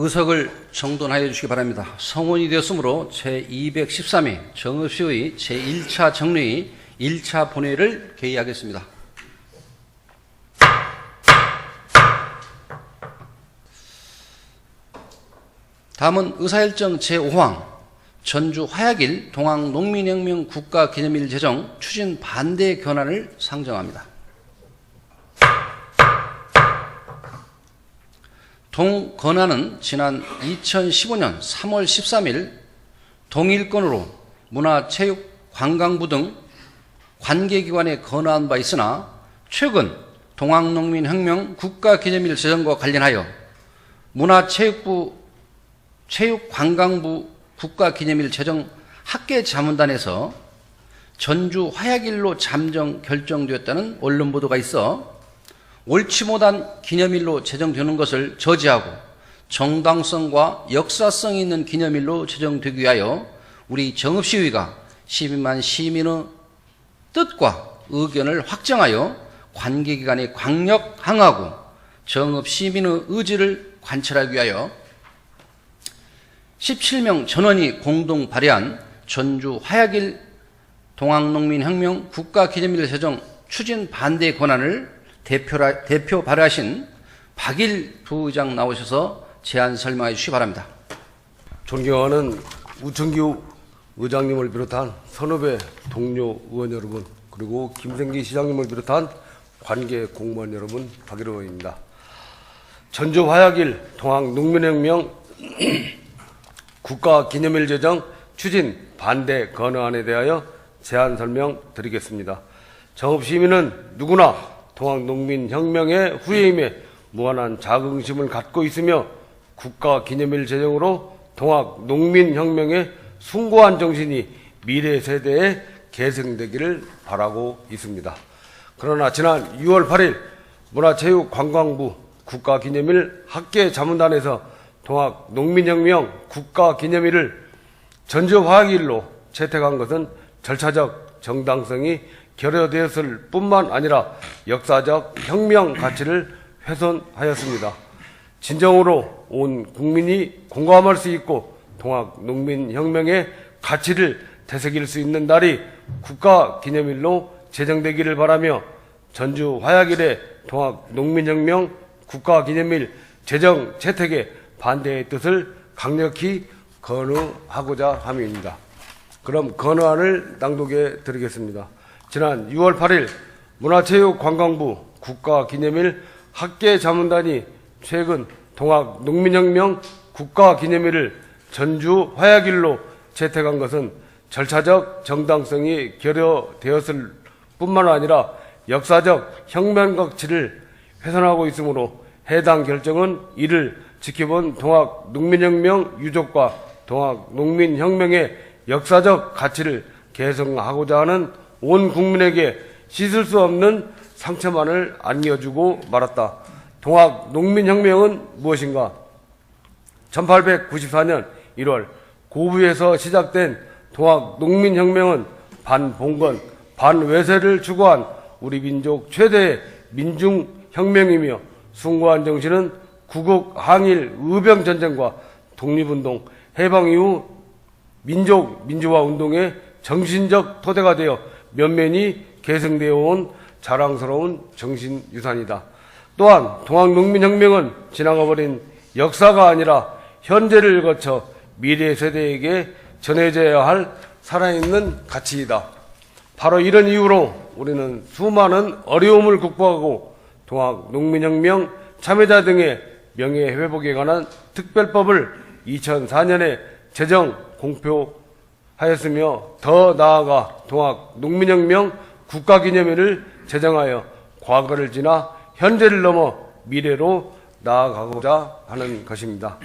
의석을 정돈하여 주시기 바랍니다. 성원이 되었으므로 제213회 정읍시의 제1차 정례의 1차 본회를 개의하겠습니다. 다음은 의사일정 제5항 전주 화약일 동학농민혁명 국가기념일 제정 추진 반대 견안을 상정합니다. 동건안은 지난 2015년 3월 13일 동일건으로 문화체육관광부 등 관계기관에 건의한 바 있으나 최근 동학농민혁명 국가기념일 제정과 관련하여 체육관광부 국가기념일 제정 학계자문단에서 전주 화약일로 잠정 결정되었다는 언론 보도가 있어 옳지 못한 기념일로 제정되는 것을 저지하고 정당성과 역사성이 있는 기념일로 제정되기 위하여 우리 정읍시의가 12만 시민의 뜻과 의견을 확정하여 관계기관에 강력 항하고 정읍시민의 의지를 관철하기 위하여 17명 전원이 공동 발의한 전주 화약일 동학농민혁명 국가기념일 제정 추진 반대 권한을 대표 발의하신 박일 부의장 나오셔서 제안 설명해 주시기 바랍니다. 존경하는 우청규 의장님을 비롯한 선후배 동료 의원 여러분, 그리고 김생기 시장님을 비롯한 관계 공무원 여러분, 박일 의원입니다. 전주 화약일 동학농민혁명 국가기념일 제정 추진 반대 건의안에 대하여 제안 설명드리겠습니다. 정읍시민은 누구나 동학농민혁명의 후예임에 무한한 자긍심을 갖고 있으며 국가기념일 제정으로 동학농민혁명의 숭고한 정신이 미래 세대에 계승되기를 바라고 있습니다. 그러나 지난 6월 8일 문화체육관광부 국가기념일 학계자문단에서 동학농민혁명 국가기념일을 전주 화약일로 채택한 것은 절차적 정당성이 결여되었을 뿐만 아니라 역사적 혁명 가치를 훼손하였습니다. 진정으로 온 국민이 공감할 수 있고 동학농민혁명의 가치를 되새길 수 있는 날이 국가기념일로 제정되기를 바라며 전주 화약일의 동학농민혁명 국가기념일 제정 채택에 반대의 뜻을 강력히 건의하고자 함입니다. 그럼 건의안을 낭독해 드리겠습니다. 지난 6월 8일 문화체육관광부 국가기념일 학계자문단이 최근 동학농민혁명 국가기념일을 전주 화약일로 채택한 것은 절차적 정당성이 결여되었을 뿐만 아니라 역사적 혁명 가치를 훼손하고 있으므로 해당 결정은 이를 지켜본 동학농민혁명 유족과 동학농민혁명의 역사적 가치를 계승하고자 하는 온 국민에게 씻을 수 없는 상처만을 안겨주고 말았다. 동학농민혁명은 무엇인가? 1894년 1월 고부에서 시작된 동학농민혁명은 반봉건, 반외세를 추구한 우리 민족 최대의 민중혁명이며 숭고한 정신은 구국 항일 의병전쟁과 독립운동, 해방 이후 민족 민주화 운동의 정신적 토대가 되어 면면이 계승되어 온 자랑스러운 정신유산이다. 또한 동학농민혁명은 지나가버린 역사가 아니라 현재를 거쳐 미래 세대에게 전해져야 할 살아있는 가치이다. 바로 이런 이유로 우리는 수많은 어려움을 극복하고 동학농민혁명 참여자 등의 명예회복에 관한 특별법을 2004년에 제정 공표하였으며 더 나아가 동학농민혁명 국가기념일을 제정하여 과거를 지나 현재를 넘어 미래로 나아가고자 하는 것입니다.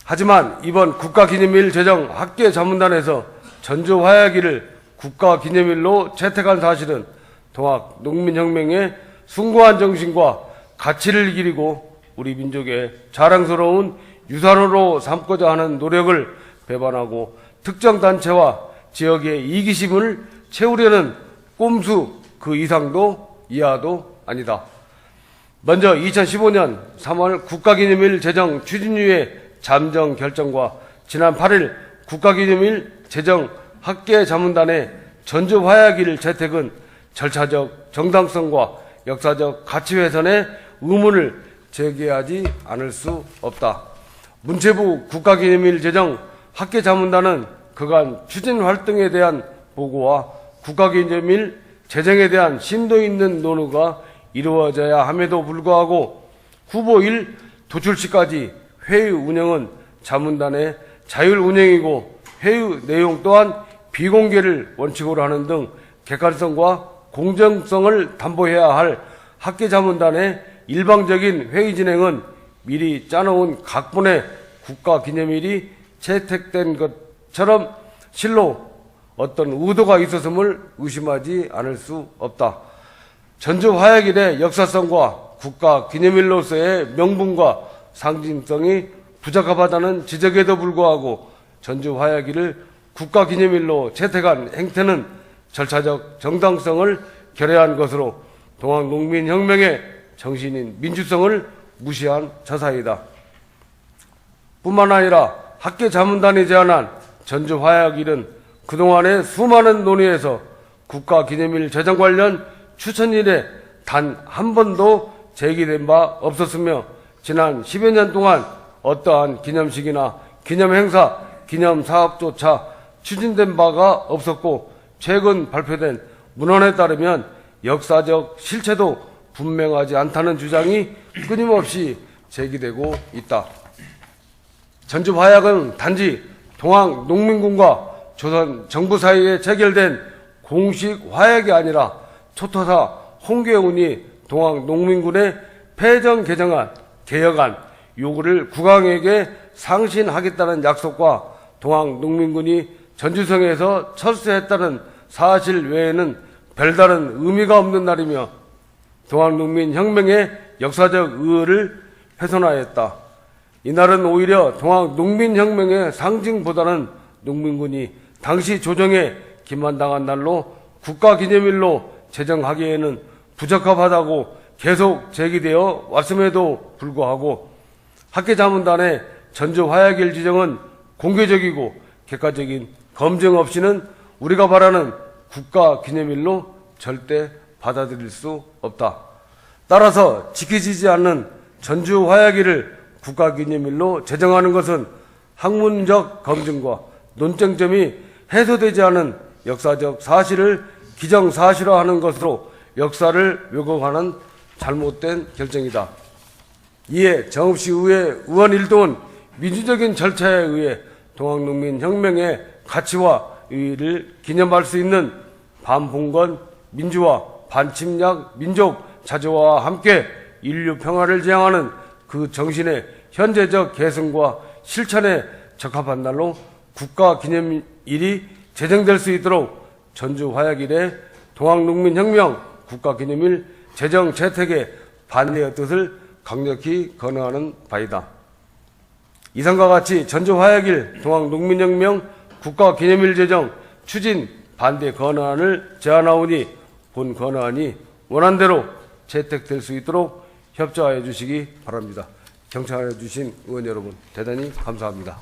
하지만 이번 국가기념일 제정 학계자문단에서 전주 화약일을 국가기념일로 채택한 사실은 동학농민혁명의 숭고한 정신과 가치를 기리고 우리 민족의 자랑스러운 유산으로 삼고자 하는 노력을 배반하고 특정 단체와 지역의 이기심을 채우려는 꼼수 그 이상도 이하도 아니다. 먼저 2015년 3월 국가기념일 제정 추진위의 잠정 결정과 지난 8일 국가기념일 제정 학계자문단의 전주화야길 채택은 절차적 정당성과 역사적 가치훼손의 의문을 제기하지 않을 수 없다. 문체부 국가기념일 제정 학계자문단은 그간 추진 활동에 대한 보고와 국가기념일 제정에 대한 심도 있는 논의가 이루어져야 함에도 불구하고 후보일 도출시까지 회의 운영은 자문단의 자율 운영이고 회의 내용 또한 비공개를 원칙으로 하는 등 객관성과 공정성을 담보해야 할 학계자문단의 일방적인 회의 진행은 미리 짜놓은 각본의 국가기념일이 채택된 것처럼 실로 어떤 의도가 있었음을 의심하지 않을 수 없다. 전주화야길의 역사성과 국가기념일로서의 명분과 상징성이 부적합하다는 지적에도 불구하고 전주화야길을 국가기념일로 채택한 행태는 절차적 정당성을 결여한 것으로 동학농민혁명의 정신인 민주성을 무시한 처사이다. 뿐만 아니라 학계자문단이 제안한 전주화야길은 그동안의 수많은 논의에서 국가기념일 제정 관련 추천일에 단 한 번도 제기된 바 없었으며 지난 10여 년 동안 어떠한 기념식이나 기념행사, 기념사업조차 추진된 바가 없었고 최근 발표된 문헌에 따르면 역사적 실체도 분명하지 않다는 주장이 끊임없이 제기되고 있다. 전주화약은 단지 동학농민군과 조선 정부 사이에 체결된 공식 화약이 아니라 초토사 홍계훈이 동학농민군의 패전 개정안, 개혁안 요구를 국왕에게 상신하겠다는 약속과 동학농민군이 전주성에서 철수했다는 사실 외에는 별다른 의미가 없는 날이며 동학농민혁명의 역사적 의의를 훼손하였다. 이날은 오히려 동학농민혁명의 상징보다는 농민군이 당시 조정에 기만당한 날로 국가기념일로 제정하기에는 부적합하다고 계속 제기되어 왔음에도 불구하고 학계자문단의 전주화야길 지정은 공개적이고 객관적인 검증 없이는 우리가 바라는 국가기념일로 절대 받아들일 수 없다. 따라서 지켜지지 않는 전주화야길을 국가기념일로 제정하는 것은 학문적 검증과 논쟁점이 해소되지 않은 역사적 사실을 기정사실화하는 것으로 역사를 왜곡하는 잘못된 결정이다. 이에 정읍시의회 의원 일동은 민주적인 절차에 의해 동학농민혁명의 가치와 의의를 기념할 수 있는 반봉건 민주화, 반침략 민족 자조와 함께 인류 평화를 지향하는 그 정신의 현재적 계승과 실천에 적합한 날로 국가기념일이 제정될 수 있도록 전주화야길의 동학농민혁명 국가기념일 제정 채택에 반대의 뜻을 강력히 권하는 바이다. 이상과 같이 전주화야길 동학농민혁명 국가기념일 제정 추진 반대 건의안을 제안하오니 본 건의안이 원안대로 채택될 수 있도록 협조하여 주시기 바랍니다. 경청하여 주신 의원 여러분 대단히 감사합니다.